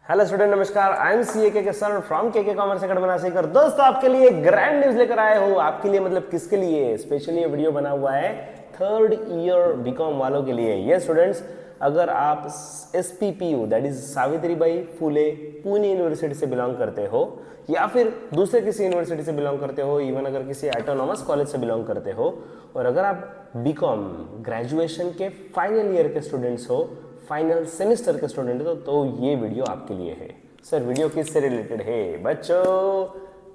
Hello student, नमस्कार। I M C के sir from के कॉमर्स अकेडमी नासिकर। दोस्तों, आपके लिए ग्रैंड न्यूज लेकर आए हो। आपके लिए मतलब किसके लिए स्पेशली ये वीडियो बना हुआ है? थर्ड ईयर बीकॉम वालों के लिए। ये स्टूडेंट्स, अगर आप SPPU that is Savitribai Phule Pune university से बिलोंग करते हो या फिर दूसरे किसी यूनिवर्सिटी से बिलोंग करते हो, इवन अगर किसी ऑटोनॉमस कॉलेज से बिलोंग करते हो, और अगर आप बीकॉम ग्रेजुएशन के फाइनल ईयर के स्टूडेंट्स हो, फाइनल सेमेस्टर के स्टूडेंट हो, तो ये वीडियो आपके लिए है। सर, वीडियो किससे रिलेटेड है? बच्चों,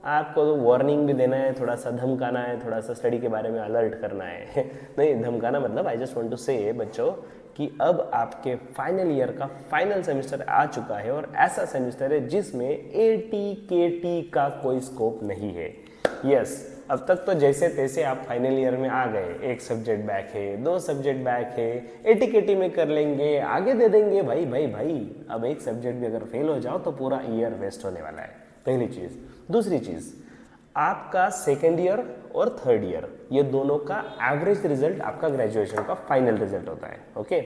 आपको तो वार्निंग भी देना है, थोड़ा सा धमकाना है, थोड़ा सा स्टडी के बारे में अलर्ट करना है। नहीं, धमकाना मतलब आई जस्ट वांट टू से बच्चों कि अब आपके फाइनल ईयर का फाइनल सेमेस्टर आ चुका है, और ऐसा सेमेस्टर है जिसमें AT KT का कोई स्कोप नहीं है। यस, अब तक तो जैसे तैसे आप फाइनल ईयर में आ गए, एक सब्जेक्ट बैक है, 2 सब्जेक्ट बैक है, AT KT में कर लेंगे, आगे दे देंगे। भाई अब एक सब्जेक्ट भी अगर फेल हो जाओ तो पूरा ईयर वेस्ट होने वाला है। पहली चीज़। दूसरी चीज़, आपका सेकेंड ईयर और थर्ड ईयर, ये दोनों का एवरेज रिजल्ट आपका ग्रेजुएशन का फाइनल रिजल्ट होता है। ओके,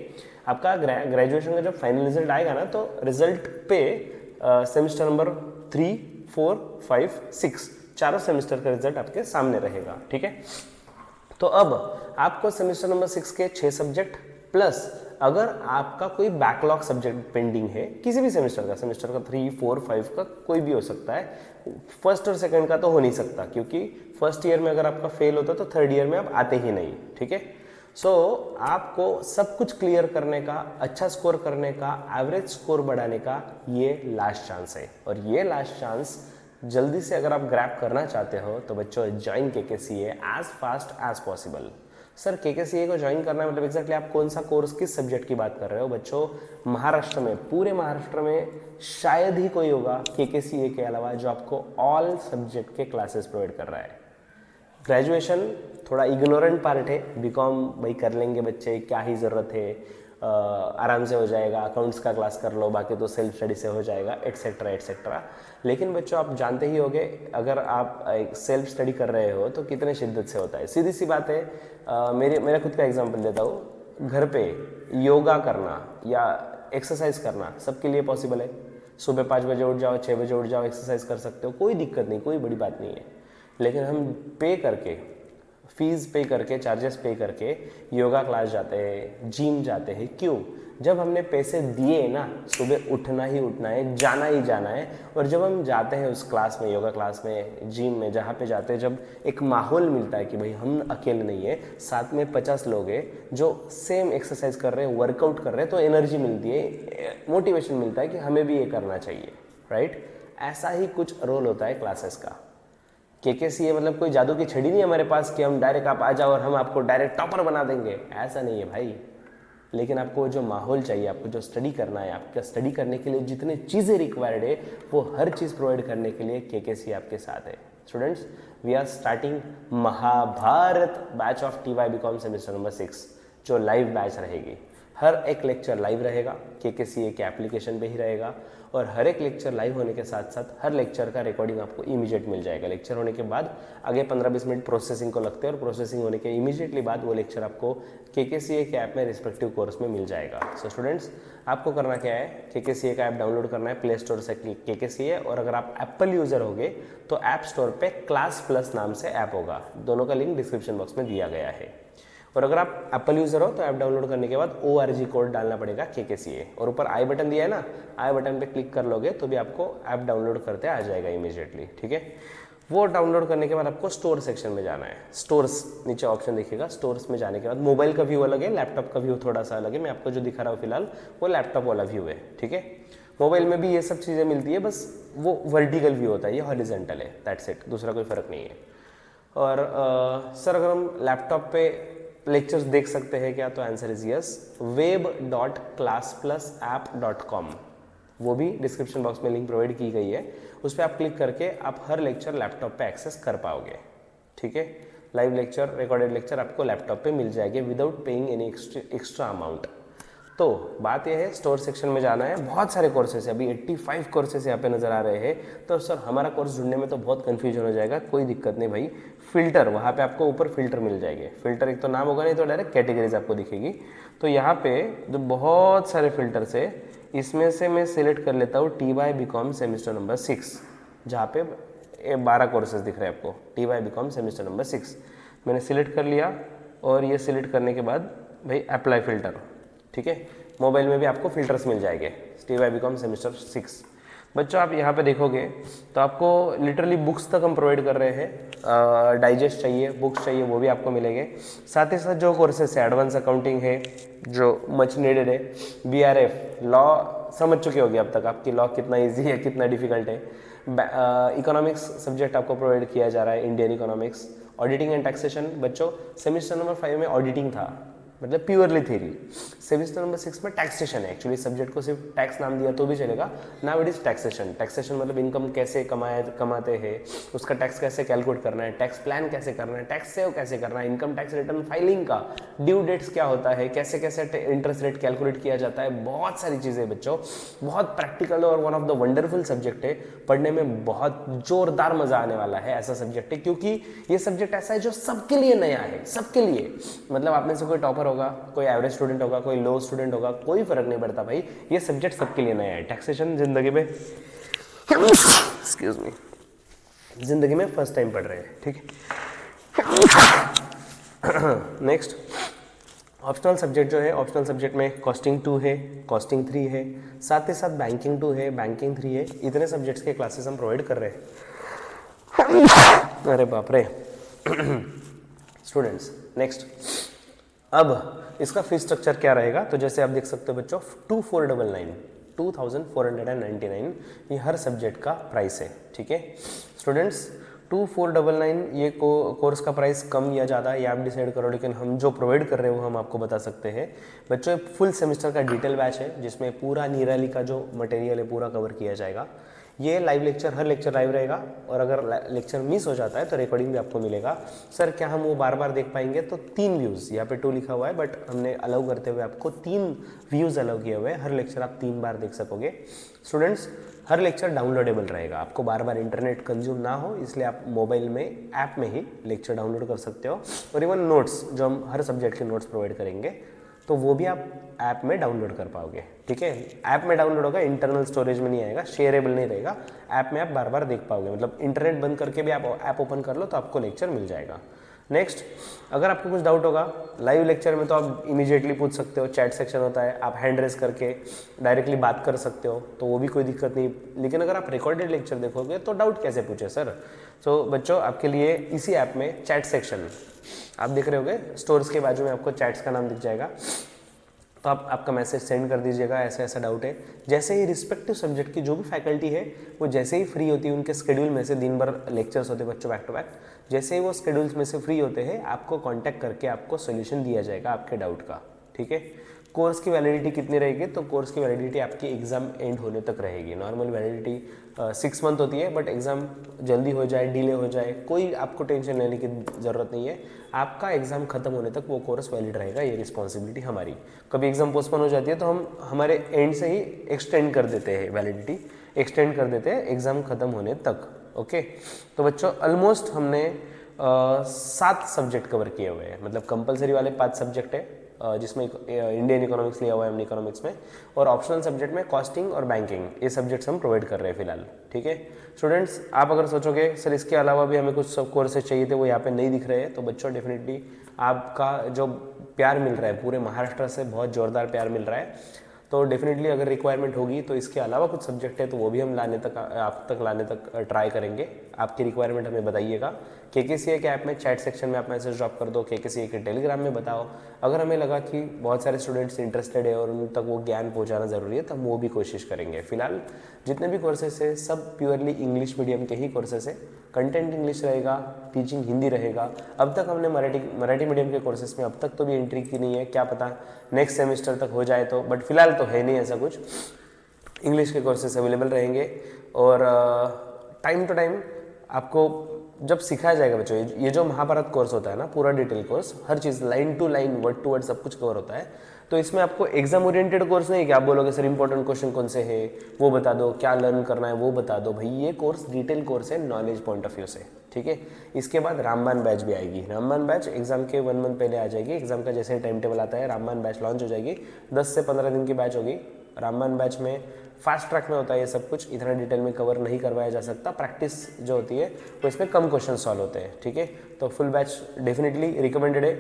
आपका ग्रेजुएशन का जब फाइनल रिजल्ट आएगा ना, तो रिजल्ट पे सेमेस्टर नंबर 3, 4, 5, 6 चारों सेमेस्टर का रिजल्ट आपके सामने रहेगा। ठीक है, तो अब आपको सेमेस्टर नंबर 6 के 6 सब्जेक्ट प्लस अगर आपका कोई बैकलॉग सब्जेक्ट पेंडिंग है किसी भी सेमेस्टर का 3, 4, 5 का कोई भी हो सकता है। फर्स्ट और सेकंड का तो हो नहीं सकता, क्योंकि फर्स्ट ईयर में अगर आपका फेल होता तो थर्ड ईयर में आप आते ही नहीं। ठीक है, सो आपको सब कुछ क्लियर करने का, अच्छा स्कोर करने का, एवरेज स्कोर बढ़ाने का ये लास्ट चांस है। और ये लास्ट चांस जल्दी से अगर आप ग्रैब करना चाहते हो तो बच्चों, join KKCA as fast as possible. Sir, KKCA को ज्वाइन करना मतलब एग्जैक्टली आप कौन सा कोर्स, किस सब्जेक्ट की बात कर रहे हो? बच्चों, महाराष्ट्र में, पूरे महाराष्ट्र में शायद ही कोई होगा KKCA के अलावा जो आपको ऑल सब्जेक्ट के क्लासेस प्रोवाइड कर रहा है। ग्रेजुएशन थोड़ा इग्नोरेंट पार्ट है, बीकॉम भाई कर लेंगे बच्चे, क्या ही ज़रूरत है, आराम से हो जाएगा, अकाउंट्स का क्लास कर लो, बाकी तो सेल्फ स्टडी से हो जाएगा, एटसेट्रा एटसेट्रा। लेकिन बच्चों, आप जानते ही होंगे, अगर आप एक सेल्फ स्टडी कर रहे हो तो कितने शिद्दत से होता है। सीधी सी बात है, मेरा खुद का एग्जांपल देता हूँ। घर पे योगा करना या एक्सरसाइज करना सबके लिए पॉसिबल है। सुबह 5 बजे उठ जाओ, 6 बजे उठ जाओ, एक्सरसाइज कर सकते हो, कोई दिक्कत नहीं, कोई बड़ी बात नहीं है। लेकिन हम पे करके, फीस पे करके, चार्जेस पे करके योगा क्लास जाते हैं, जिम जाते हैं। क्यों? जब हमने पैसे दिए ना, सुबह उठना ही उठना है, जाना ही जाना है। और जब हम जाते हैं उस क्लास में, योगा क्लास में, जिम में, जहाँ पे जाते हैं, जब एक माहौल मिलता है कि भाई हम अकेले नहीं है, साथ में 50 लोग हैं जो सेम एक्सरसाइज कर रहे हैं, वर्कआउट कर रहे हैं, तो एनर्जी मिलती है, मोटिवेशन मिलता है कि हमें भी ये करना चाहिए। राइट? ऐसा ही कुछ रोल होता है क्लासेस का। KKCA मतलब कोई जादू की छड़ी नहीं हमारे पास कि हम डायरेक्ट आप आ जाओ और हम आपको डायरेक्ट टॉपर बना देंगे, ऐसा नहीं है भाई। लेकिन आपको जो माहौल चाहिए, आपको जो स्टडी करना है, आपका स्टडी करने के लिए जितनी चीज़ें रिक्वायर्ड है, वो हर चीज़ प्रोवाइड करने के लिए KKCA आपके साथ है। Students, we are starting Mahabharat batch of TY BCom semester number 6, जो लाइव बैच रहेगी। हर एक लेक्चर लाइव रहेगा, KKCA के एप्लीकेशन पे ही रहेगा, और हर एक लेक्चर लाइव होने के साथ साथ हर लेक्चर का रिकॉर्डिंग आपको इमीडिएट मिल जाएगा। लेक्चर होने के बाद आगे 15-20 मिनट प्रोसेसिंग को लगते हैं, और प्रोसेसिंग होने के इमीडिएटली बाद वो लेक्चर आपको KKCA के ऐप में रिस्पेक्टिव कोर्स में मिल जाएगा। सो स्टूडेंट्स, आपको करना क्या है? KKCA का ऐप डाउनलोड करना है प्ले स्टोर से KKCA, और अगर आप एप्पल यूज़र होगे तो ऐप स्टोर पे क्लास प्लस नाम से ऐप होगा, दोनों का लिंक डिस्क्रिप्शन बॉक्स में दिया गया है। और अगर आप एप्पल यूज़र हो तो ऐप डाउनलोड करने के बाद ORG कोड डालना पड़ेगा KKCA, और ऊपर आई बटन दिया है ना, आई बटन पे क्लिक कर लोगे तो भी आपको ऐप डाउनलोड करते आ जाएगा इमीडिएटली। ठीक है, वो डाउनलोड करने के बाद आपको स्टोर सेक्शन में जाना है। स्टोर्स नीचे ऑप्शन दिखेगा, स्टोर्स में जाने के बाद मोबाइल का व्यू अलग है, लैपटॉप का व्यू थोड़ा सा अलग है। मैं आपको जो दिखा रहा हूँ फिलहाल वो लैपटॉप वाला व्यू है। ठीक है, मोबाइल में भी ये सब चीज़ें मिलती है, बस वो वर्टिकल व्यू होता है, ये हॉरिजॉन्टल है, दैट्स इट, दूसरा कोई फ़र्क नहीं है। और सर, अगर हम लैपटॉप पे लेक्चर्स देख सकते हैं क्या? तो आंसर इज यस। web.classplusapp.com, वो भी डिस्क्रिप्शन बॉक्स में लिंक प्रोवाइड की गई है, उस पर आप क्लिक करके आप हर लेक्चर लैपटॉप पे एक्सेस कर पाओगे। ठीक है, लाइव लेक्चर, रिकॉर्डेड लेक्चर आपको लैपटॉप पे मिल जाएंगे without paying any extra amount. तो बात यह है, स्टोर सेक्शन में जाना है। बहुत सारे कोर्सेस है, अभी 85 कोर्सेस यहाँ पे नज़र आ रहे हैं। तो सर, हमारा कोर्स ढूंढने में तो बहुत कन्फ्यूजन हो जाएगा। कोई दिक्कत नहीं भाई, फिल्टर, वहाँ पे आपको ऊपर फिल्टर मिल जाएंगे। फिल्टर एक तो नाम होगा, नहीं तो डायरेक्ट कैटेगरीज आपको दिखेगी। तो यहाँ पे जो बहुत सारे फिल्टर्स है, इसमें से मैं सिलेक्ट कर लेता हूँ TY BCom सेमिस्टर नंबर 6, जहाँ पे 12 कोर्सेज दिख रहे हैं आपको, TY BCom सेमिस्टर नंबर 6 मैंने सिलेक्ट कर लिया। और ये सिलेक्ट करने के बाद भाई अप्लाई फ़िल्टर, ठीक है, मोबाइल में भी आपको फ़िल्टर्स मिल जाएंगे, TY BCom सेमिस्टर 6। बच्चों आप यहाँ पे देखोगे तो आपको लिटरली बुक्स तक हम प्रोवाइड कर रहे हैं, डाइजेस्ट चाहिए, बुक्स चाहिए, वो भी आपको मिलेंगे। साथ ही साथ जो कोर्सेस है, एडवांस अकाउंटिंग है जो मच नीडेड है, BRF लॉ समझ चुके होगे अब तक, आपकी लॉ कितना इजी है कितना डिफिकल्ट है। इकोनॉमिक्स सब्जेक्ट आपको प्रोवाइड किया जा रहा है, Indian economics. Auditing and taxation बच्चों सेमिस्टर नंबर 5 में ऑडिटिंग था, मतलब प्योरली थ्योरी। सेमिस्टर नंबर 6 में टैक्सेशन है, एक्चुअली सब्जेक्ट को सिर्फ टैक्स नाम दिया तो भी चलेगा, now it is taxation. Taxation मतलब इनकम कैसे कमाते हैं, उसका टैक्स कैसे कैलकुलेट करना है, टैक्स प्लान कैसे करना है, टैक्स सेव कैसे करना है, इनकम टैक्स रिटर्न फाइलिंग का ड्यू डेट्स क्या होता है, कैसे कैसे इंटरेस्ट रेट कैलकुलेट किया जाता है, बहुत सारी चीज़ें बच्चों। बहुत प्रैक्टिकल और one of the wonderful subject है, पढ़ने में बहुत जोरदार मजा आने वाला है, ऐसा सब्जेक्ट है, क्योंकि ये सब्जेक्ट ऐसा है जो सबके लिए नया है, सबके लिए। मतलब आप में से कोई टॉपर होगा, कोई एवरेज स्टूडेंट होगा, कोई लो स्टूडेंट होगा, कोई फर्क नहीं पड़ता भाई, ये सब्जेक्ट सबके लिए नया है। टैक्सेशन जिंदगी में एक्सक्यूज मी जिंदगी में फर्स्ट टाइम पढ़ रहे हैं, ठीक है। नेक्स्ट ऑप्शनल सब्जेक्ट जो है, ऑप्शनल सब्जेक्ट में कॉस्टिंग 2 है, कॉस्टिंग 3 है, साथ ही साथ बैंकिंग 2 है, बैंकिंग 3 है। इतने सब्जेक्ट्स के क्लासेस हम प्रोवाइड कर रहे हैं। अरे बाप रे स्टूडेंट्स। नेक्स्ट अब इसका फीस स्ट्रक्चर क्या रहेगा, तो जैसे आप देख सकते हो बच्चों 2499 ये हर सब्जेक्ट का प्राइस है, ठीक है स्टूडेंट्स। 2499 ये कोर्स का प्राइस कम या ज़्यादा ये आप डिसाइड करो, लेकिन हम जो प्रोवाइड कर रहे हो हम आपको बता सकते हैं। बच्चों फुल सेमेस्टर का डिटेल बैच है, जिसमें पूरा निराली का जो मटेरियल है पूरा कवर किया जाएगा। ये लाइव लेक्चर, हर लेक्चर लाइव रहेगा, और अगर लेक्चर मिस हो जाता है तो रिकॉर्डिंग भी आपको मिलेगा। सर क्या हम वो बार बार देख पाएंगे, तो 3 व्यूज़, यहाँ पे 2 लिखा हुआ है, बट हमने अलाउ करते हुए आपको 3 व्यूज़ अलाउ किए हुए हैं। हर लेक्चर आप 3 बार देख सकोगे स्टूडेंट्स। हर लेक्चर डाउनलोडेबल रहेगा, आपको बार बार इंटरनेट कंज्यूम ना हो, इसलिए आप मोबाइल में ऐप में ही लेक्चर डाउनलोड कर सकते हो। और इवन नोट्स, जो हम हर सब्जेक्ट के नोट्स प्रोवाइड करेंगे, तो वो भी आप ऐप में डाउनलोड कर पाओगे, ठीक है। ऐप में डाउनलोड होगा, इंटरनल स्टोरेज में नहीं आएगा, शेयरेबल नहीं रहेगा, ऐप में आप बार बार देख पाओगे, मतलब इंटरनेट बंद करके भी आप ऐप ओपन कर लो तो आपको लेक्चर मिल जाएगा। नेक्स्ट, अगर आपको कुछ डाउट होगा लाइव लेक्चर में तो आप इमीडिएटली पूछ सकते हो, चैट सेक्शन होता है, आप हैंड रेस करके डायरेक्टली बात कर सकते हो, तो वो भी कोई दिक्कत नहीं। लेकिन अगर आप रिकॉर्डेड लेक्चर देखोगे तो डाउट कैसे पूछे सर। तो बच्चों आपके लिए इसी ऐप में चैट सेक्शन आप देख रहे होगे, स्टोर्स के बाजू में आपको चैट्स का नाम दिख जाएगा, तो आप आपका मैसेज सेंड कर दीजिएगा, ऐसा ऐसा डाउट है। जैसे ही रिस्पेक्टिव सब्जेक्ट की जो भी फैकल्टी है वो जैसे ही फ्री होती है, उनके स्केड्यूल में से दिन भर लेक्चर्स होते हैं बच्चों बैक टू बैक, जैसे ही वो स्केड्यूल्स में से फ्री होते हैं आपको कांटेक्ट करके आपको सोल्यूशन दिया जाएगा आपके डाउट का, ठीक है। कोर्स की वैलिडिटी कितनी रहेगी, तो कोर्स की वैलिडिटी आपकी एग्जाम एंड होने तक रहेगी। नॉर्मल वैलिडिटी 6 मंथ होती है, बट एग्ज़ाम जल्दी हो जाए, डिले हो जाए, कोई आपको टेंशन लेने की ज़रूरत नहीं है। आपका एग्ज़ाम खत्म होने तक वो कोर्स वैलिड रहेगा, ये रिस्पॉन्सिबिलिटी हमारी। कभी एग्ज़ाम पोस्टपोन हो जाती है तो हम हमारे एंड से ही एक्सटेंड कर देते हैं, वैलिडिटी एक्सटेंड कर देते हैं एग्ज़ाम खत्म होने तक, ओके। तो बच्चों ऑलमोस्ट हमने 7 सब्जेक्ट कवर किए हुए हैं, मतलब कंपलसरी वाले 5 सब्जेक्ट है, जिसमें इंडियन इकोनॉमिक्स लिया हुआ है हमने इकोनॉमिक्स में, और ऑप्शनल सब्जेक्ट में कॉस्टिंग और बैंकिंग, ये सब्जेक्ट्स हम प्रोवाइड कर रहे हैं फिलहाल, ठीक है स्टूडेंट्स। आप अगर सोचोगे सर इसके अलावा भी हमें कुछ सब कोर्सेज चाहिए थे, वो यहाँ पे नहीं दिख रहे हैं, तो बच्चों डेफिनेटली आपका जो प्यार मिल रहा है पूरे महाराष्ट्र से, बहुत ज़ोरदार प्यार मिल रहा है, तो डेफिनेटली अगर रिक्वायरमेंट होगी तो इसके अलावा कुछ सब्जेक्ट है तो वो भी हम लाने तक आप तक लाने तक ट्राई करेंगे। आपकी रिक्वायरमेंट हमें बताइएगा। KKCA के ऐप में चैट सेक्शन में आप मैसेज ड्रॉप कर दो, KKCA के टेलीग्राम में बताओ। अगर हमें लगा कि बहुत सारे स्टूडेंट्स इंटरेस्टेड है और उन तक वो ज्ञान पहुंचाना ज़रूरी है तो हम वो भी कोशिश करेंगे। फिलहाल जितने भी कोर्सेस है सब प्योरली इंग्लिश मीडियम के ही कोर्सेस है, कंटेंट इंग्लिश रहेगा, टीचिंग हिंदी रहेगा। अब तक हमने मराठी मीडियम के कोर्सेज में अब तक तो भी एंट्री की नहीं है, क्या पता नेक्स्ट सेमेस्टर तक हो जाए तो, बट फिलहाल तो है नहीं ऐसा कुछ। इंग्लिश के कोर्सेस अवेलेबल रहेंगे और टाइम टू टाइम आपको जब सिखाया जाएगा बच्चों, ये जो महाभारत कोर्स होता है ना, पूरा डिटेल कोर्स, हर चीज़ line to line word to word सब कुछ कवर होता है। तो इसमें आपको एग्जाम ओरिएंटेड कोर्स नहीं कि आप बोलोगे सर इंपॉर्टेंट क्वेश्चन कौन से है वो बता दो, क्या लर्न करना है वो बता दो। भाई ये कोर्स डिटेल कोर्स है नॉलेज पॉइंट ऑफ व्यू से, ठीक है। इसके बाद रामबान बैच भी आएगी। रामबान बैच एग्जाम के 1 मंथ पहले आ जाएगी, एग्जाम का जैसे टाइम टेबल आता है रामबान बैच लॉन्च हो जाएगी। 10 से 15 दिन की बैच होगी, रामबान बैच में फास्ट ट्रैक में होता है ये सब कुछ, इतना डिटेल में कवर नहीं करवाया जा सकता। प्रैक्टिस जो होती है वो इसमें कम क्वेश्चन सॉल्व होते हैं, ठीक है। तो फुल बैच डेफिनेटली रिकमेंडेड है,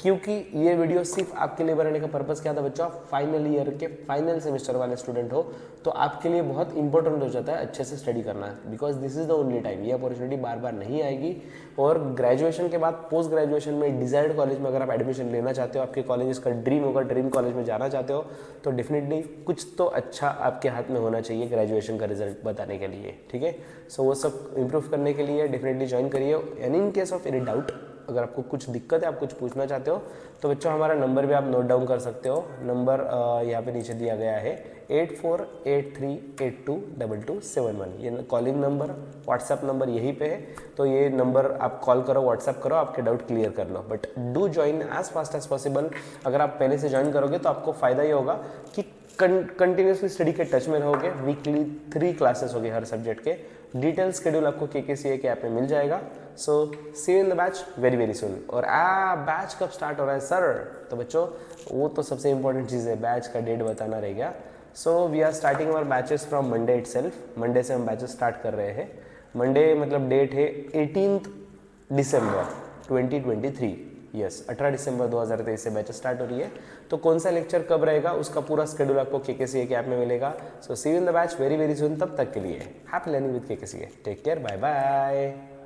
क्योंकि ये वीडियो सिर्फ आपके लिए बनाने का पर्पज़ क्या था बच्चों, आप फाइनल ईयर के फाइनल सेमेस्टर वाले स्टूडेंट हो तो आपके लिए बहुत इंपॉर्टेंट हो जाता है अच्छे से स्टडी करना, because this is the only time. ये अपॉर्चुनिटी बार बार नहीं आएगी। और ग्रेजुएशन के बाद पोस्ट ग्रेजुएशन में डिजायर्ड कॉलेज में अगर आप एडमिशन लेना चाहते हो, आपके कॉलेज का ड्रीम होगा, ड्रीम कॉलेज में जाना चाहते हो, तो डेफिनेटली कुछ तो अच्छा आपके हाथ में होना चाहिए ग्रेजुएशन का रिजल्ट बताने के लिए, ठीक है। सो वो सब इंप्रूव करने के लिए डेफिनेटली ज्वाइन करिए। And in case of any doubt, अगर आपको कुछ दिक्कत है, आप कुछ पूछना चाहते हो, तो बच्चों हमारा नंबर भी आप नोट डाउन कर सकते हो। नंबर यहाँ पे नीचे दिया गया है 8483822271। ये कॉलिंग नंबर, व्हाट्सएप नंबर यहीं पे है, तो ये नंबर आप कॉल करो, व्हाट्सएप करो, आपके डाउट क्लियर कर लो। But do join as fast as possible. अगर आप पहले से ज्वाइन करोगे तो आपको फ़ायदा ये होगा कि कंटिन्यूसली स्टडी के टच में रहोगे। वीकली 3 क्लासेस होगी हर सब्जेक्ट के। डिटेल शेड्यूल आपको KKCA के ऐप में मिल जाएगा। So see you in the batch very very soon. और बैच कब स्टार्ट हो रहा है सर, तो बच्चों वो तो सबसे इंपॉर्टेंट चीज़ है, बैच का डेट बताना रह गया। So we are starting our batches from Monday itself. Monday से हम बैचेस स्टार्ट कर रहे हैं। मंडे मतलब डेट है 18 दिसंबर 2023। यस, 18 दिसंबर 2023 से बैच स्टार्ट हो रही है। तो कौन सा लेक्चर कब रहेगा उसका पूरा शेड्यूल आपको KKCA के ऐप में मिलेगा। So see you in the batch very very soon. तब तक के लिए happy learning with KKCA। Take care, bye bye.